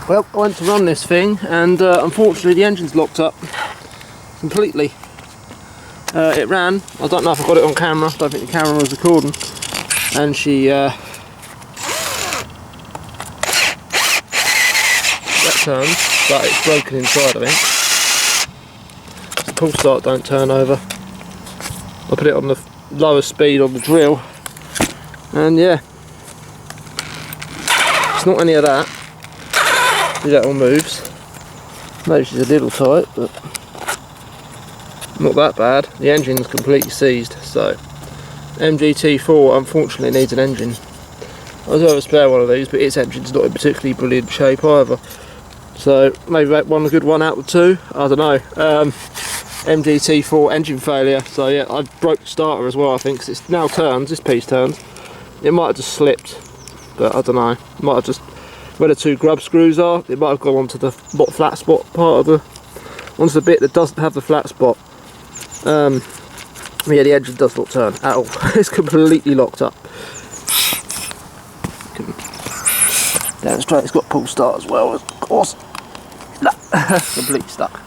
Well, I went to run this thing and unfortunately the engine's locked up completely. It ran, I don't know if I got it on camera, I don't think the camera was recording, and she that turns, but it's broken inside I think. The pull start don't turn over. I put it on the lowest speed on the drill and yeah, it's not any of that. See, that all moves. Maybe she's a little tight, but not that bad. The engine's completely seized, so MGT4 unfortunately needs an engine. I do have a spare one of these, but its engine's not in particularly brilliant shape either. So maybe make one a good one out of two. I don't know. MGT4 engine failure. So yeah, I broke the starter as well. I think 'cause it's now turns. This piece turns. It might have just slipped, but I don't know. Might have just where the two grub screws are. It might have gone onto the flat spot part of the onto the bit that doesn't have the flat spot. Yeah, the engine does not turn at all. It's completely locked up. Demonstrate it's got pull start as well, of course. Completely stuck.